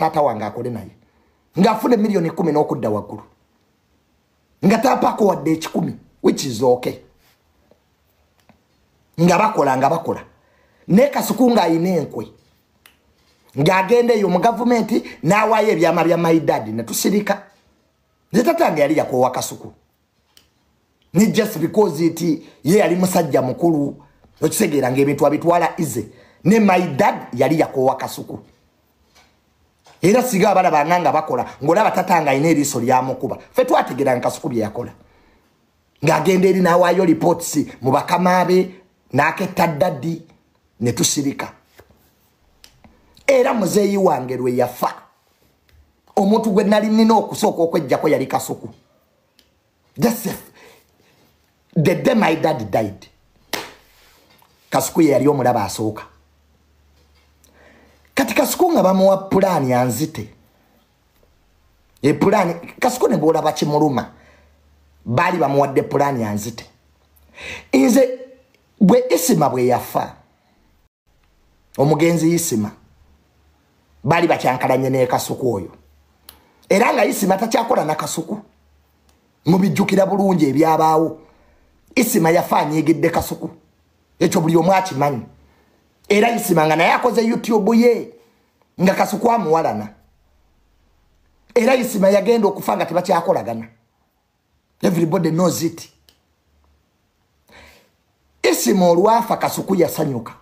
tata wange akole naye nga afune milioni 10 n'okudda waggulu nga tapako wadde 10 which is okay nga bakola ne Kasuku nga ayina enkwe ng'agenda eyo mu gavumenti n'awaayo ebyama bya my dad ne tusirika nze tatange yali yakoowa Kasuku ni just because ye yali musajja mukulu okisegeera ng'ebintu abitwala ize ne my dad yali yakoowa Kasuku era siga abana banganga bakola ng'olaba tatanga ayina eriiso lyamukuba ffe twategeera Kasuku bye yakola ng'agenda eri n'awaayo reports mu bakama be n'aketta daddi ne tusirika era muzeeyi wange lwe yafa omuntu gwe nali nina okusooka okwejjako yali Kasuku. The day my dad died Kasuku yali omulaba asooka kati Kasuku nga bamuwa pulaani anzite pulaani Kasuku ne bwolaba kimuluma baali bamuwadde pulaani anzite nze bwe Isima bwe yafa omugenzi Isima bali bakyankalanye ne Kasuku oyo era nga Isima takyakola na Kasuku mubijjukira bulungi ebyabaawo Isima yafa anyiigidde Kasuku ekyo buli omu akimanyi era Isima nga naye akoze YouTube ye nga Kasuku amuwalana era Isima yagenda okufa nga tebakyakolagana everybody knows it. Isima olwafa Kasuku yasanyuka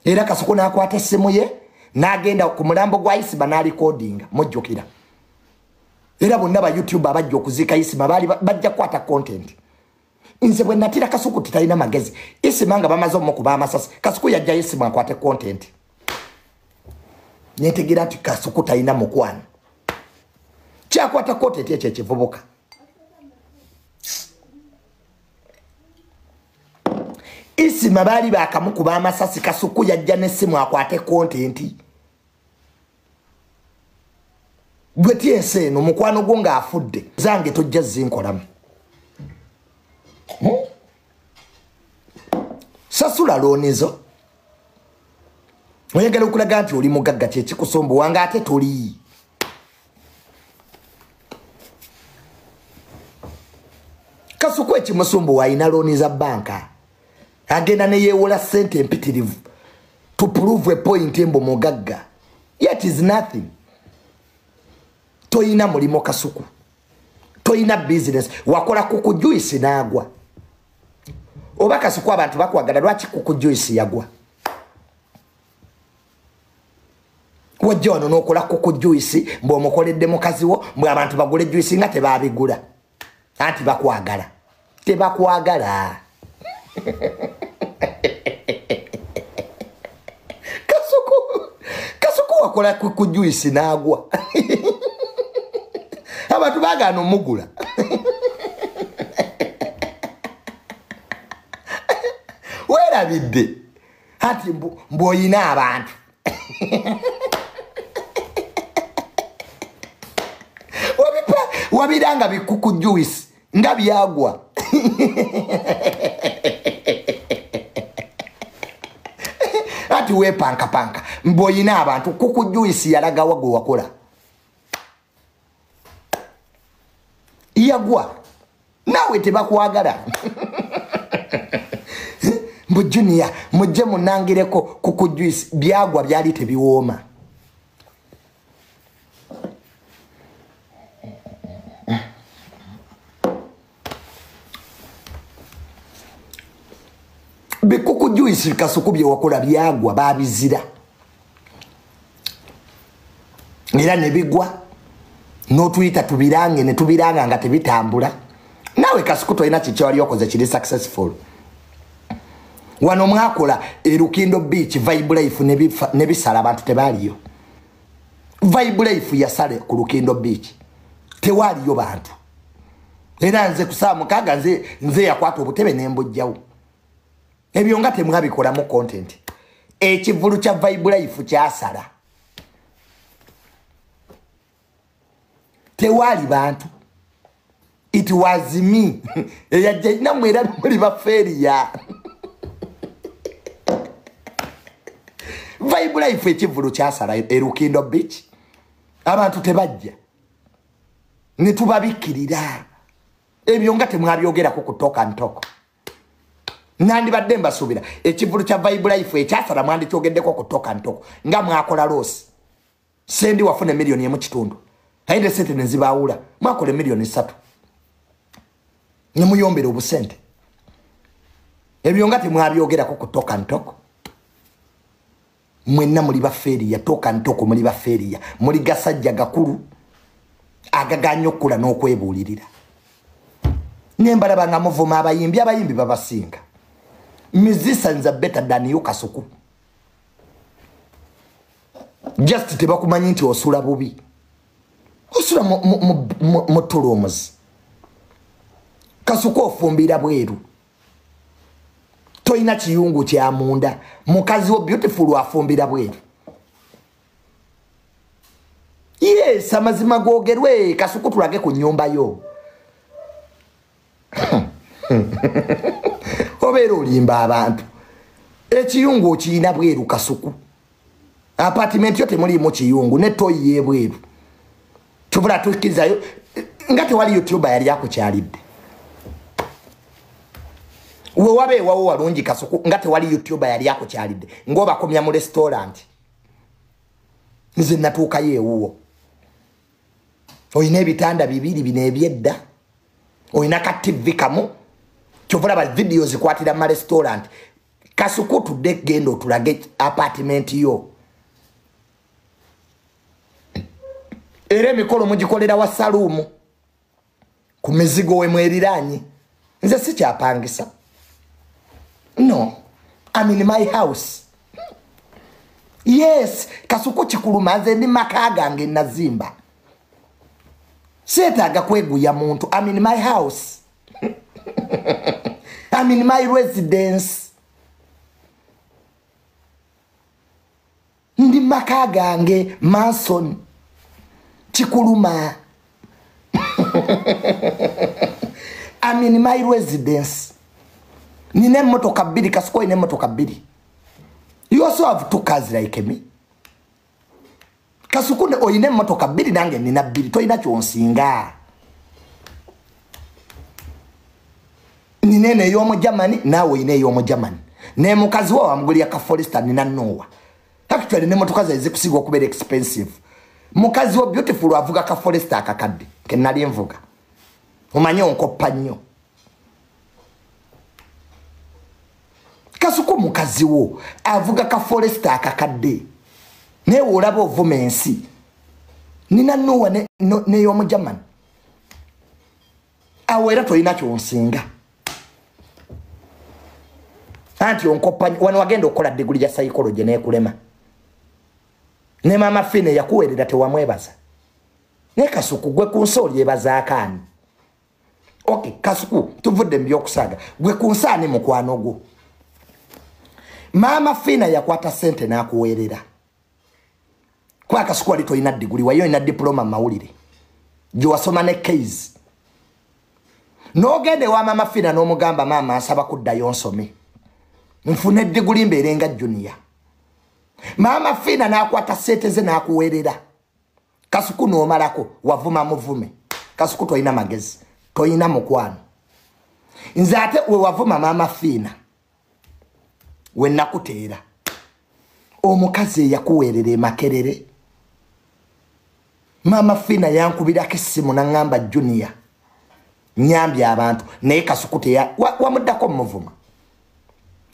era Kasuku n'akwata essimu ye n'agenda ku mulambo gwa Isima n'alikodinga mujjukira era bonna ba YouTube abajja okuziika Isima bajja kwata content nze bwe natira Kasuku titalina magezi Isima nga bamaze omukuba amasasi Kasuku yajja Isima akwate content nyetegira nti Kasuku talina mukwano kyakwata content ekyo ekivubuka Isima bali bakamukuba amasasi Kasuku yajja n'essimu akwate content gwe tiense no mukwano gwo nga afudde zange tojja zinkolamu sasula lonizo oyagala okulaga nti oli mugagga kyekikusombo wanga ate toli Kasuku ekimusombo waina loniza banka agenda ne yewola sente empitirivu to prove a point embo mugagga yet is nothing. Toyina mulimo Kasuku toyina business wakola kuku juice naagwa oba Kasuku abantu bakwagala lwaki kuku juice yagwa wajja wano n'okola kuku juice mbu omukoledde mukazi wo mbu abantu bagule juice nga tebabigula anti bakwagala tebakwagala Kasuku wakola kuku juice naagwa abantu bagano mugula werabidde ati mboyina abantu wabiranga bikuku juice nga byagwa ati wepanka mboyina abantu kuku juice yalaga wago wakola yagwa nawe tebakwagala mbu Junior mujje munangireko kuku juice byagwa byali tebiwooma bikuku juice Kasuku bye wakola byagwa babizira era ne bigwa no tuita tubirange ne tubiranga nga tebitambula nawe Kasuku toyina kikyali okoze kiri successful wano mwakola Rukindo Beach Vibe Life ne bisala abantu tebaliyo Vibe Life yasale ku Rukindo Beach tewaliyo bantu era nze kusaamu kaga nze yakwata obutebe nembojjawo ebyo nga temwabikola mu content ekivulu kya Vibe Life kyasala tewali bantu it was me eyajja mwera muri baferiya Vibe Life ekivulu kyasala Rukindo Beach abantu tebajja ne tubabikirira ebyo nga temwabyogera ko kutoka ntoko nandi badde mbasubira ekivulu kya Vibe Life ekyasala mwandi kyogeddeko kutoka ntoko nga mwakola loss sendi wafune milioni emu kitundu hainde sente nezibawula mwakole milioni 3 nyemuyombere obusente ebyo nga temwabyogera ko kutoka ntoko mwenna muri baferi ya toka ntoko muri baferi ya muri gasajja gakuru agaganyo kula n'okwebulirira nembala banga muvuma abayimbi babasinga musicians are better than you Kasuku just tebakumanyi nti osula bubi osula motolomozi Kasuku ofumbira bweru toina kiyungu kya munda mukazi wo beautiful afumbira bweru yes amazima gogerwe Kasuku tulage ku nyumba yo obero olimba abantu ekiyungu kiina bweru Kasuku apartment yote muri mu kiyungu ne toyiye bweru tubula tukizayo ngate wali YouTuber yali yakukyalidde we wabe wawo walungi Kasuku ngate wali YouTuber yali yakukyalidde ngoba komya mu restaurant nze natuka yewo oyina ebitanda bibiri bine ebyedda oyina ka TV kamu kyovula ba videos kwatira mu restaurant Kasuku tudde gendo tulage apartment yo ere mikolo mugikolera wa salumu ku mizigo we mweriranye nze si kyapangisa no I'm in my house yes Kasuku kikulumaze ndi makaga nge nazimba setaga kweguya muntu I'm in my house I'm in my residence ndi makaga nge Manson chikuluma I'm in my residence nine motoka biri Kasuku ine motoka biri you also have 2 cars like me Kasuku ne oyine motoka biri nange nina biri toina kyonsinga ninene yomo Germany nawe ine yomo Germany ne mukazi wa amgulia ka Forester nina Noah actually ne motoka za zikusigwa kubera expensive mukazi wa beautiful avuga ka Forester akakadde kenali envuga umanye onkopa nnyo Kasuku mukazi wo avuga ka Forester akakadde ne olaba ovumensi nina Noah ne yomo Germany awera toina kyonsinga anti onkopa wano wagenda okola degree ya psychology ne kulema ne mama Fine yakuwerera tewamwebaza ne Kasuku gwe kunsoli ebaza akani okay Kasuku tuvudde mbyokusaga gwe kunsani mukwano gwo mama Fine yakwata sente nakuwerera kwa Kasuku ali toina degree wayo ina diploma mawulire jo wasoma ne case no gende wa mama Fine no mugamba mama asaba kuddayo nsome mfune degree mberenga junior mama Fine nakwata sente ze nakuwerera Kasuku no malako wavuma muvume Kasuku toina magezi toina mukwano nzate we wavuma mama Fine we nakuteera omukazi yakuwerere makerere mama Fine yankubira kisimu na ngamba junior nyambi abantu naye Kasuku te wamuddako muvuma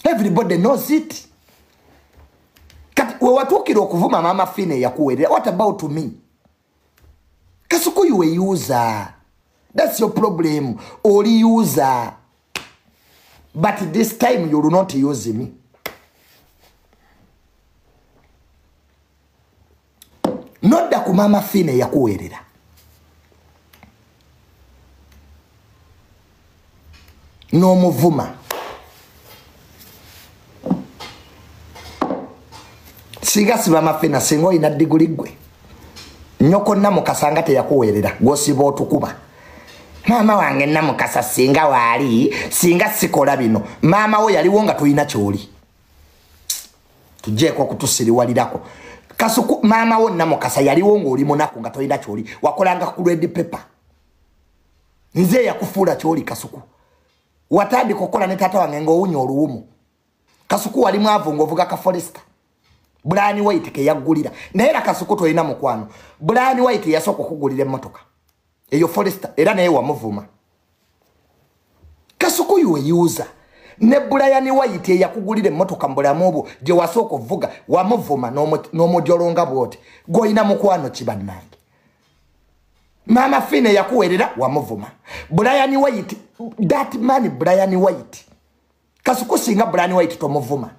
everybody knows it kati we watukira okuvuma mama Fine yakuwerera what about me Kasuku you a user that's your problem or user but this time you do not use me not da ku mama Fine yakuwerera no muvuma siga siba mafina singo ina diguligwe nyoko na mukasanga te yakuwerera gosiba otukuba mama wange na mukasa singa wali singa sikola bino mama wo yali wonga toyina kyoli tujeko kutusiriwalirako Kasuku mama wonna mukasa yaliwo ng'oli munaku nga toyina kyoli wakolanga ku red paper nze yakufuula kyoli Kasuku watandika okukola ne taata wange ng'owunya oluwumu Kasuku wali mwavu ng'ovuga ka Forester Brian White ke yaggulira naye era Kasuku toyina mukwano Brian White yasooka okugulira emmotoka eyo Forester era naye wamuvuma Kasuku yuwe user ne Brian White yakugulira emmotoka mbulamu obwo gye wasooka ovuga wamuvuma n'omujolonga bwote goyina mukwano kibannange Mama Fine yakuwerera wamuvuma Brian White that man Brian White Kasuku singa Brian White tomuvuma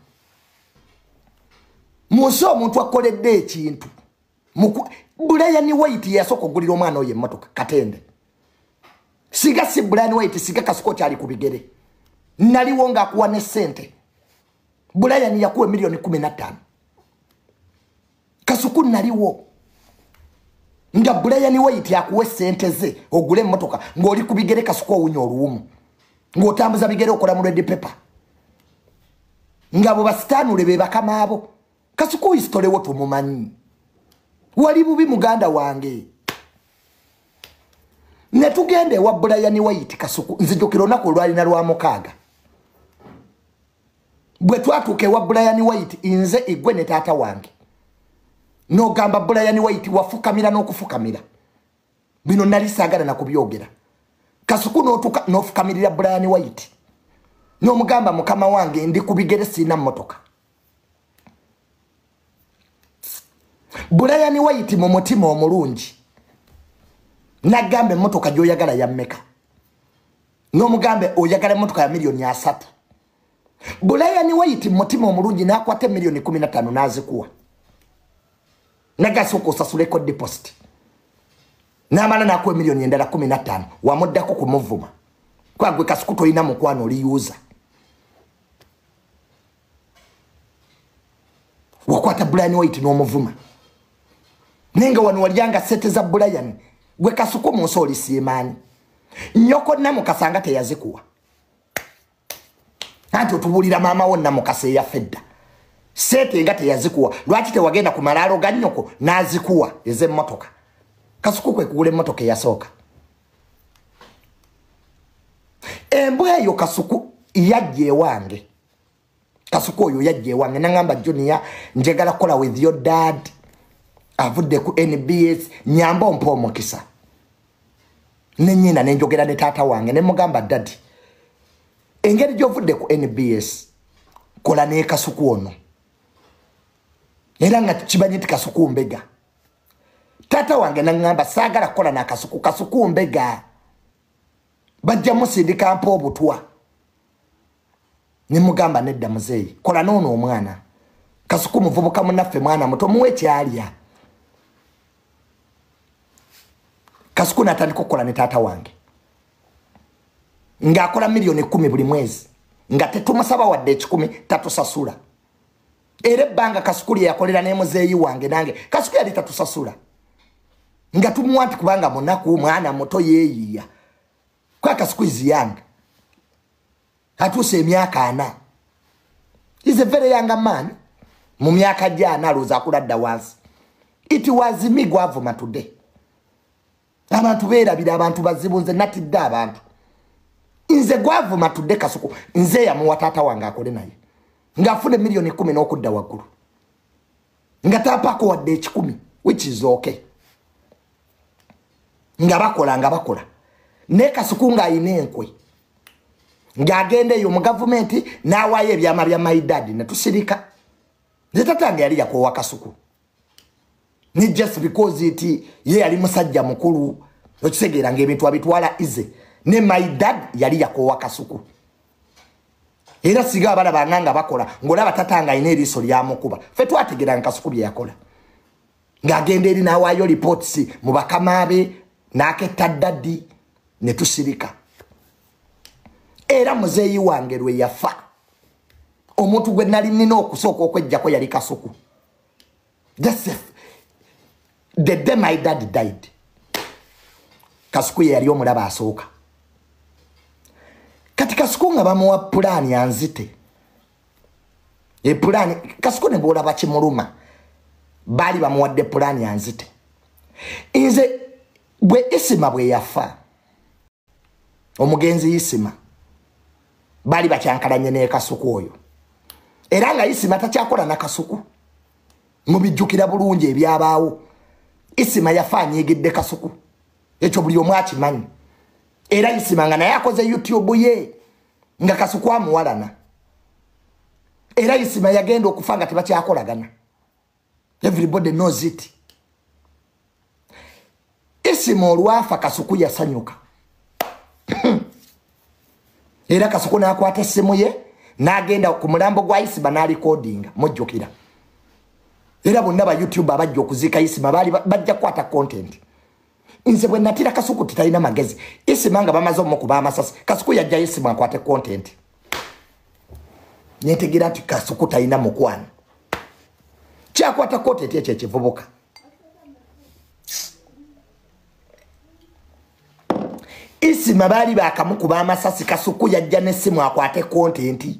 Muso omuntu akoledde ekintu Brian White yasooka okugulira omwana oyo emmotoka Katende siga si Brian White siga Kasuku kyali ku bigere naliwo ng'akuwa ne ssente Brian yakuwa milioni 15 Kasuku naliwo nga Brian White yakuwa ssente ze ogule emmotoka ng'oli ku bigere Kasuku owunya oluwumu ng'otambuza bigere okola mu red paper ngabo basitanule be bakama abo Kasuku history wo tumumanyi wali bubi muganda wange ne tugende wa Brian White Kasuku nzijukiro nako lwali na lwa mukaaga bwe twatuke wa Brian White inze igwe ne taata wange no gamba Brian White wafukamira n'okufukamira bino nali sagala na kubyogera Kasuku n'otuka n'ofukamirira Brian White no mugamba mukama wange ndi kubigere sina mmotoka Brian White mu mutima omulungi nagambe mmotoka gyoyagala ya mmeka no mugambe oyagala mmotoka ya milioni 3 Brian White mutima omulungi nakwate milioni 15 nazikuwa nagasoko sasuleko deposit namala nakwe milioni endala 15 wamuddako kumuvuma kwagwe Kasuku toyina mukwano oliyuza wakwata Brian White n'omuvuma nenga wano walyanga sete za Brian gwe Kasuku musoli siemani nyoko na mukasanga teyazikuwa anti otubulira mama wonna mukase ya fedda sete nga teyazikuwa lwaki tewagenda ku malalo ga nyoko nazikuwa eze mmotoka Kasuku kwe kugule mmotoka yasooka embwe yo Kasuku yajje wange Kasuku oyo yajje wange nangamba Junior njegala kola with your dad avudde ku NBS nyamba ompo mukisa nenyina nenjogera ne taata wange ne mugamba daddy engeri gyovudde ku NBS kola ne Kasuku ono era nga kibanyiti Kasuku mbega taata wange nangamba sagala kola na Kasuku mbega bajja musindika mpo obutwa ne mugamba nedda muzeyi kola nono omwana Kasuku muvubuka munaffe mwana muto muwe kyalya Kasuku natandika okukola ne taata wange ng'akola milioni 10 buli mwezi nga tetumusaba wadde 10 tatusasula era ebbanga Kasuku lye yakolera ne muzeeyi wange nange Kasuku yali tatusasula nga tumuwa nti kubanga munaku mwana muto yeeyiya kwa Kasuku is young atuuse emyaka 4 is a very young man mu myaka gyana alowooza akuladda wansi it was me gwavuma today abantu beerabira abantu bazibu nze natidde abantu nze gwavuma tudde Kasuku nze yamuwa taata wange akole naye ng'afune milioni 10 n'okudda waggulu nga taapako wadde 10 which is okay nga bakola ne Kasuku ng'ayina enkwe ng'agenda eyo mu gavumenti n'awaayo ebyama bya my dad ne tusirika nze tatange yali yakoowa Kasuku ni just because iti ye yali musajja mukulu okisegeera ng'ebintu abitwala ize ne my dad yali yakoowa Kasuku era siga abana banganga bakola ng'olaba tatanga ine eriiso lyamukuba ffe twategeera Kasuku bye yakola ng'agenda eri n'awaayo reports mu bakama be n'aketta daddi ne tusirika era muzeeyi wange lwe yafa omuntu gwe nali nina okusooka okwejjako yali Kasuku that's it. The day my dad died Kasuku yali omulaba asooka kati Kasuku nga bamuwa pulaani anzite plan Kasuku ne bola bakimuluma bali bamuwadde plan yanzite inze bwe Isima bwe yafa omugenzi Isima bali bakyankalanye ne Kasuku oyo era nga Isima takyakola na Kasuku mubijjukira bulungi ebyabaawo Isima yafaanye egedde Kasuku ekyo buli omu akimanyi era Isima nga naye akoze YouTube ye nga Kasuku amuwalana era Isima yagenda okufa nga tebakyakolagana everybody knows it Isima olwafa Kasuku yasanyuka era Kasuku n'akwata essimu ye n'agenda ku mulambo gwa Isima n'alicordinga mujjukira era bonna ba YouTube abajja okuziika Isima bajja kwata content nze bwe natira Kasuku titalina magezi Isima nga bamaze omukuba amasasi Kasuku yajja Isima akwate content nyetegira nti Kasuku talina mukwano kyakwata content ekyo ekivubuka Isima bali bakamukuba amasasi Kasuku yajja n'essimu akwate content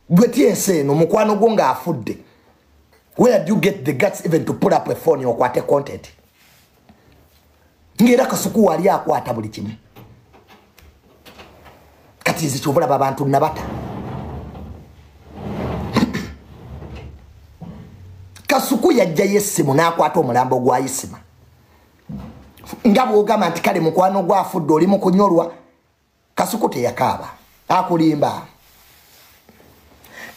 Gwetiense no mukwano gonga afudde. Where do you get the guts even to pull up a phone okwate content? Ngera Kasuku wali akwata buli kimu. Kati zikyobula babantu nabata. Kasuku yajja yessimu n'akwata omulambo gwa Isima. Ngabo ogamba nti kale mukwano gwa afudde oli mu kunyolwa Kasuku teyakaaba akulimba.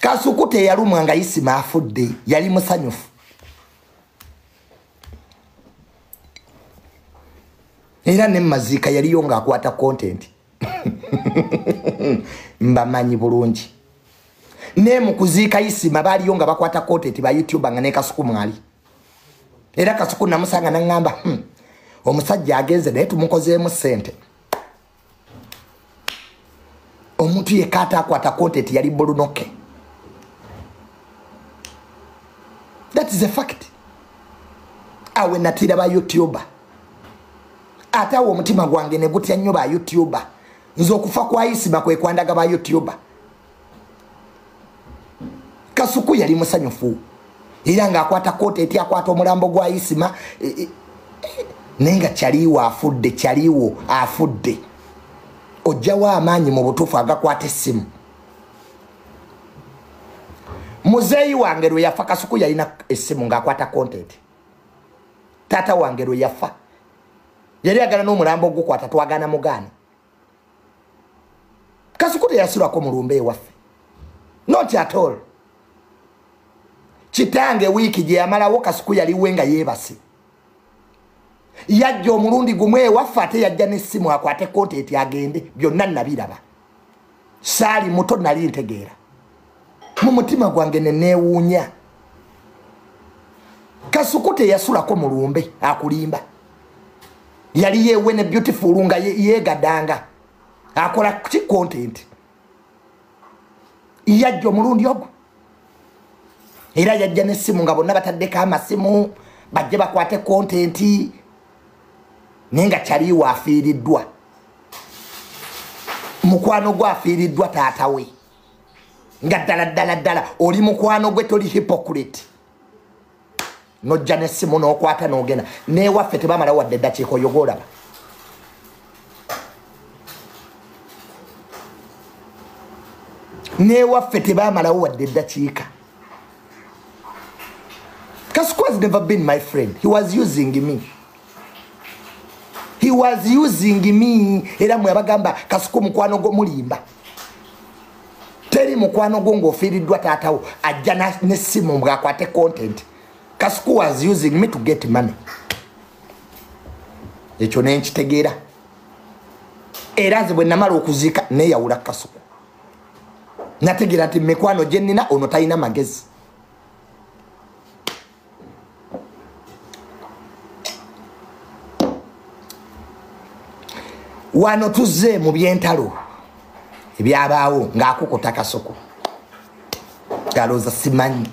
Kasuku teyalumwa nga Isima afudde yali musanyufu. Era ne mazika yaliyo nga akwata content. Mbamanyi bulungi. Ne mukuziika Isima baliyo nga bakwata content ba YouTube nga ne Kasuku mwali. Era Kasuku namusanga nangamba omusajja agenze naye tumukozeemu ssente. Omuntu yekata akwata content yali bulunoke. That is a fact. Awe natira ba YouTuber. Ata wo mutima gwange ne gutya nnyo ba YouTuber. Nzo okufa kwa Isima kwe kwandaga ba YouTuber. Kasuku yali musanyufu. Era nga akwata content akwata omulambo gwa Isima nenga chaliwo afudde chaliwo afudde. Ojawa amanyi mu butufu agakwata essimu. Muzeyi wange lwe yafa Kasuku yalina essimu ng'akwata content. Tata wange lwe yafa yali agana n'omulambo gukwata twagana mugani. Kasuku teyasulwako mulumbe ewaffe. Not at all. Kitange wiki gye yamalawo Kasuku yaliwe nga yeebase. Yajja omulundi gumu ewaffe ate yajja n'essimu akwate content agende byonna nabiraba. Saali muto nali ntegeera. Mu mutima gwange ne neewuunya. Kasuku teyasulako mulumbe akulimba. Yali yeewe ne beautiful nga yeegadanga. Akola ki content. Yajja omulundi ogwo. Era yajja n'essimu nga bonna bataddeko amasimu bajje bakwate content nenga kyaliwo afiiriddwa. Mukwano gwa afiiriddwa taata we. Nga ddala oli mukwano gwe toli hypocrite. Nojja n'essimu n'okwata n'ogenda n'ewaffe tebamala wadde eddakiika oyogolaba. N'ewaffe tebamalawo wadde eddakiika. Kasuku has never been my friend. He was using me. He was using me. Era mwe abagamba Kasuku mukwano gwo mulimba. Teri mukwano gwo ng'ofiiriddwa taatawo ajja n'essimu ng'akwate content. Kasuku was using me to get money. Ekyo ne nkitegeera. Era nze bwe namala okuziika neeyawula Kasuku. Nategeera nti mikwano gye nnina ono talina magezi. Wano tuzze mu byentalo ebyabaawo ng'akukuta Kasuku. Galooza simanyi.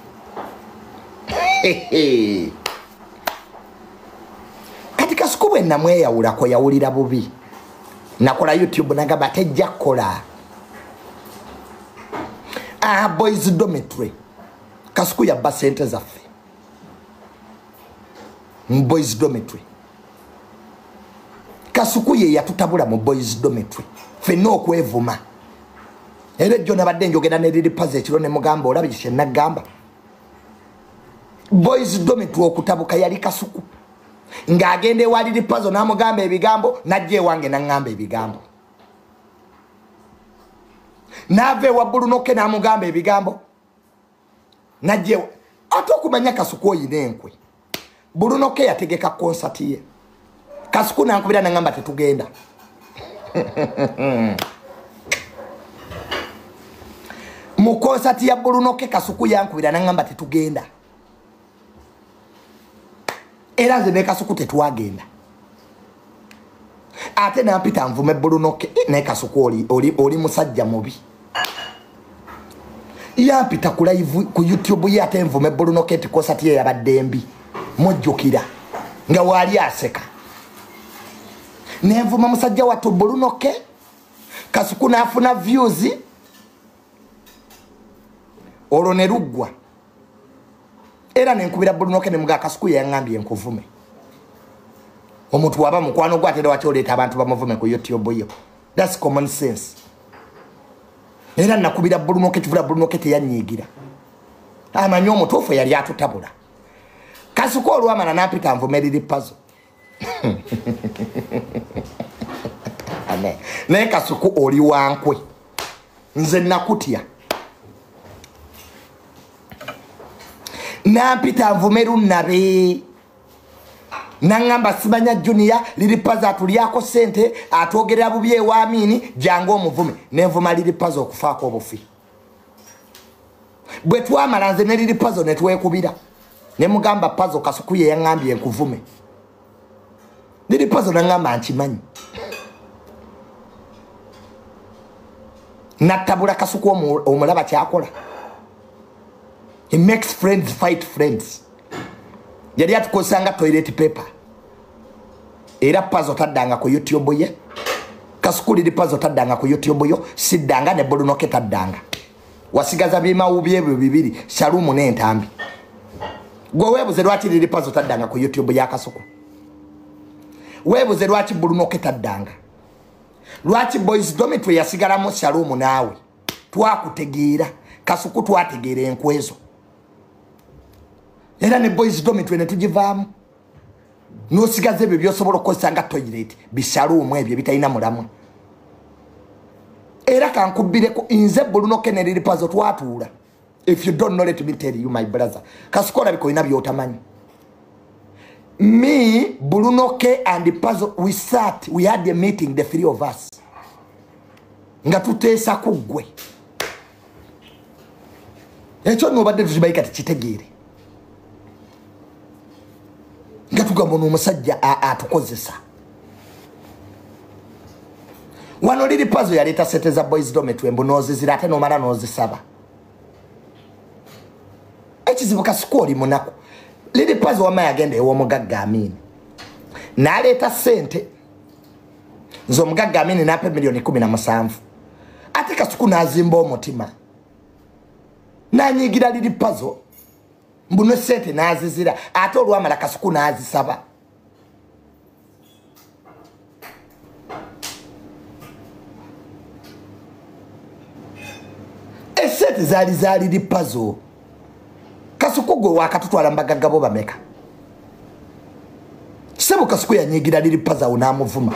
Kati Kasuku bwe namweyawulako yawulira bubi. Nakola YouTube nagamba tejja kukola. boys dormitory Kasuku ya basente zaffe boys dormitory Kasuku ye yatutabula mu boys dormitory fenna okwevuma era jjo nabadde njogera ne lili paze ekiro ne mugamba olabikishe nagamba boys dormitory okutabuka yali Kasuku ng'agende wali lili pazo namugamba ebigambo najje wange nangamba ebigambo nave wa Bulunoke namugamba ebigambo najje atokumanya Kasuku oyine enkwe Bulunoke yategeka concert ye Kasuku nankubira nangamba tetugenda mu concert ya Bulunoke Kasuku yankubira nangamba tetugenda era nze ne Kasuku tetwagenda ate nampita nvume Bulunoke ne Kasuku oli musajja mubi yampita ku live ku YouTube ye ate nvume Bulunoke ti concert ye yabadde mbi mujjukira nga wali aseka nevuma musajja watu Bulunoke Kasuku nafuna views olwo ne luggwa era nenkubira Bulunoke ne muga Kasuku yangambye nkuvume omuntu waba mukwano gwa atera wakyoleta abantu bamuvume ku YouTube yo that's common sense era nakubira Bulunoke tuvula Bulunoke teyanyigira amanyi omutuufu yali atutabula Kasuku olwamala nampita nvume lili pazo naye Kasuku oli wankwe nze nakutya nampita nvume lunnabe nangamba simanya Junior lili pazo atulyako sente atogerera bubi ewa Amini jangu omuvume nenvuma lili pazo okufaako obufi bwe twamala nze ne lili pazo ne twekubira ne mugamba pazo Kasuku ye yangambye nkuvume lili pazo nangamba nkimanyi natabula Kasuku omulaba kyakola. He makes friends fight friends. Yali atukosanga toilet paper. Era pazo taddanga ku YouTube ye. Kasuku lili pazo taddanga ku YouTube yo. Siddanga ne Bulunoke taddanga. Wasigaza bima ubye bibiri. Shalumu ne entambi. Gwe webuze lwaki lili pazo taddanga ku YouTube ya Kasuku. Webuze lwaki Bulunoke taddanga. Lwaki boys dormitory yasigalamu Shalumu naawe. Twakutegeera. Kasuku twategeera enkwezo. Era ne boys dormitory ne tugivaamu. Nosigaze ebyo byosobola okosanga toilet bishalumu ebyo bitalina mulamu. Era kankubireko inze Bulunoke ne lili pazo twatuula. If you don't know, let me tell you, my brother. Kasuku olabika olina byotamanyi. Me, Bulunoke and the puzzle, we sat, we had a meeting, the three of us. Nga tuteesa kuggwe. Ekyo nobadde tukibaika tekitegeere. Nga tugamba n'omusajja atukozesa. Wano lili puzzle yaleeta sente za boys dormitory mbu noozizira ate nomala noozisaba. Ekizibu Kasuku oli munaku. Lili pazo wama yagenda ew'omugagga Amini. Naleeta sente. Nze omugagga Amini nape $17,000,000. Ate Kasuku nazimba omutima. Nanyigira lili pazo. Mbuno sente nazizira. Ate olwamala Kasuku nazisaba. Esente zali lili pazo. Kasuku gwe wakatutwala mbagagga bo bameka. Sebo Kasuku yanyigira lili paza unamuvuma.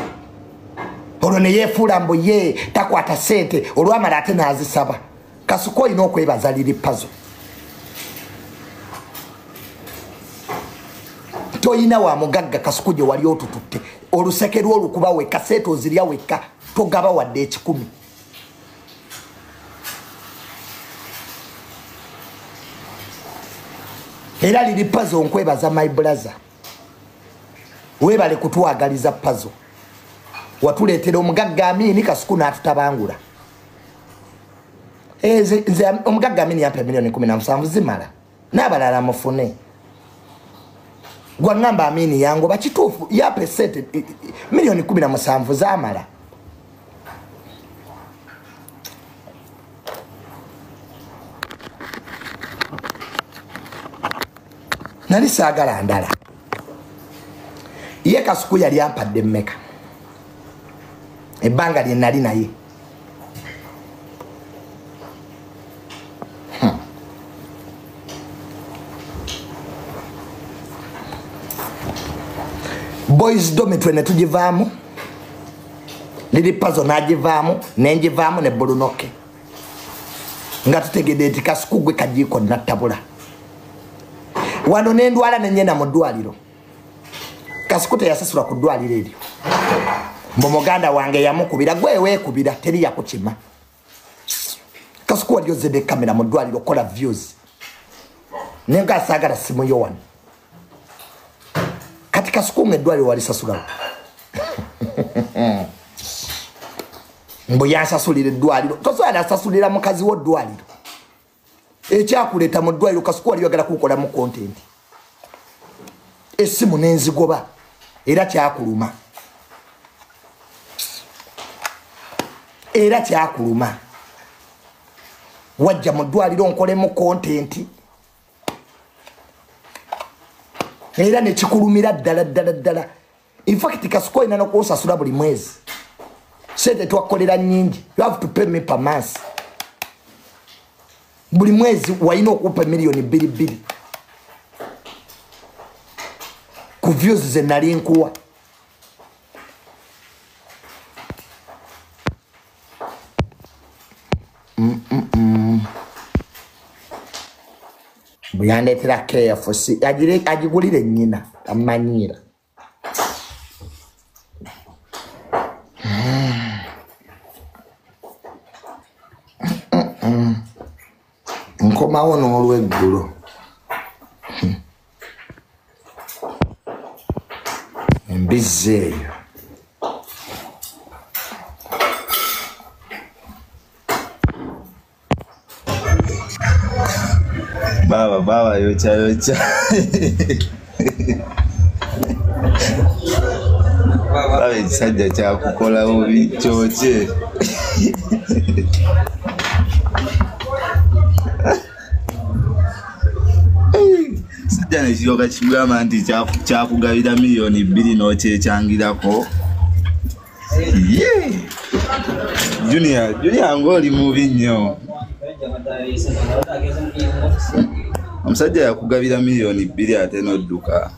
Olwo ne yefuula mbu ye takwata sente olwamala ate nazisaba. Kasuku olina okwebaza lili pazo. Toyina wa mugagga Kasuku gye wali otututte. Oluseke lwo olukuba wekka sente ozirya wekka togaba wadde 10. Era lili pazo nkwebaza my brother. Webale kutwagaliza pazo. Watuleetera omugagga Amini Kasuku n'atutabangula. Omugagga Amini yampa $17,000,000 zimala. N'abalala mufune. Gwa ngamba Amini yango bakituufu yape sente $17,000,000 zamala. nali saagala ndala ye Kasuku yali ampadde mmeka ebbanga lye nali naye boys dometwe ne tugivaamu lili pazo n'agivaamu nenjivaamu ne bulunoke nga tutegedde nti Kasuku gwe kajiiko nattabula wano nendwala nenyenda mu ddwaliro Kasuku teyasasula ku ddwaliro eryo mbu muganda wange yamukubira gwe weekubira teri yakukima Kasuku wali ozedde kamera mu ddwaliro kola views nenga saagala simu yo wano kati Kasuku ng'eddwaliro walisasulawo mbu yansasulira eddwaliro tosobola asasulira mukazi wo ddwaliro ekyakuleeta mu ddwaliro Kasuku wali yagala kukolamu content essimu n'enzigoba era kyakuluma wajja mu ddwaliro nkolemu content era nekikulumira ddala in fact Kasuku olina n'okunsasula buli mwezi sente twakolera nyingi you have to pay me per month buli mwezi walina okupa milioni 2 ku views ze nali nkuwa buyandetera KFC agigulire nnyina amanyira nkomawo n'olweggulo embizzi eyo baba yocha baba ekisajja kyakukola bubi kyoke sajja nekiroga kigamba nti kyakugabira miliyoni 2 n'okyekyangirako Junior ng'oli mubi nnyo omusajja yakugabira miliyoni 2 ate n'odduka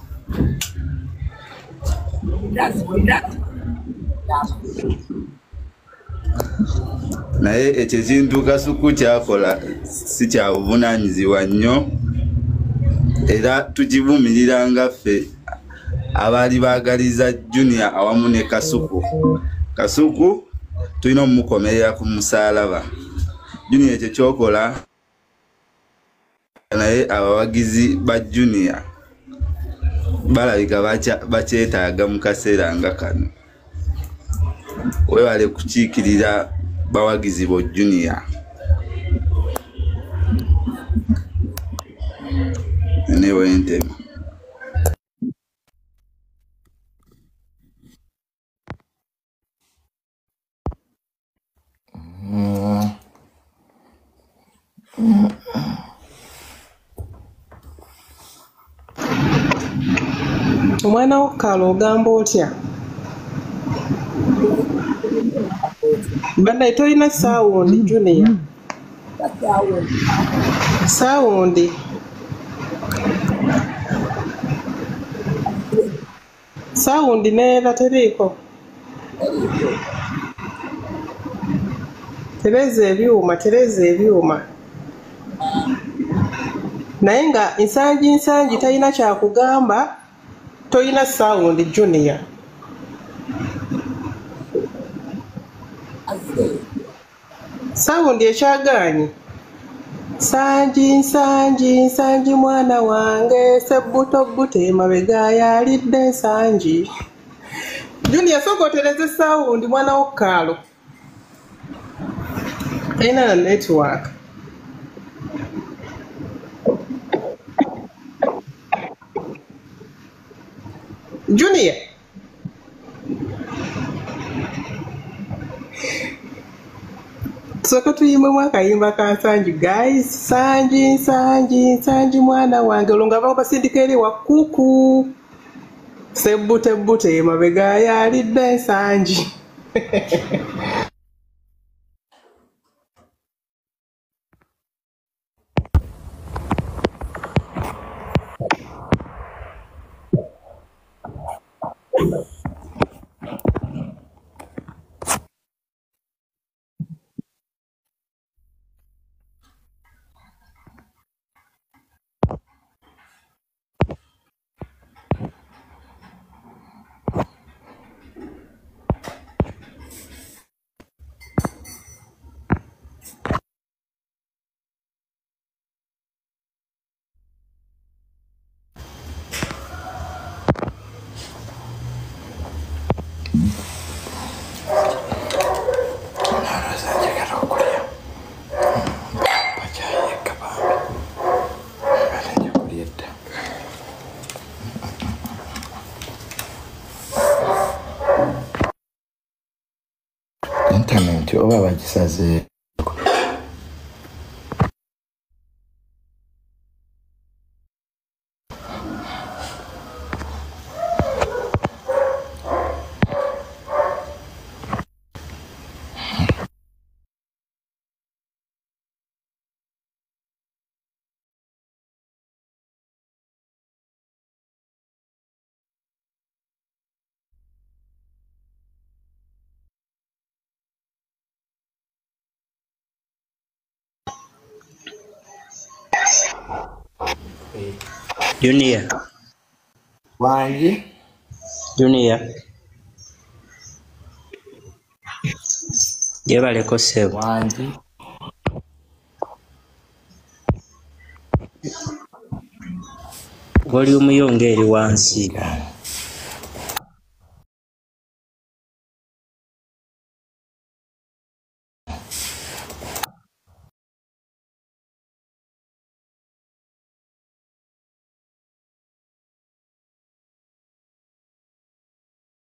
naye ekyo ekintu Kasuku kyakola si kya buvunaanyizibwa nnyo era tukivumirira nga ffe abaali baagaliza Junior awamu ne Kasuku tulina omumukomerera ku musaalaba Junior ekyo kyokola naye abawagizi ba Junior balabika bakyetaaga mu kaseera nga kano webale kukiikirira bawagizi bo Junior newe ntema omwana w'okkaala ogamba otya banaye tolina saawundi Junior saawundi neera teriiko tereza ebyuma naye nga ensangi talina kyakugamba toyina saawundi Junior saawundi ekyagaanyi nsangi mwana wange sebbuto emabega yalidde ensangi Junior sooka otereze saawundi mwana w'okkaalo talina na network Junior tusooke tuyimemu akayimba ka Nsanji guys. Nsanji mwana wange olwo nga basindika eri wa kuku sebbute emabega yalidde Nsanji. Internet oba bagisaze Junior. wangi Junior. Yebaleko sebo. wangi Volume yonge eri wansi.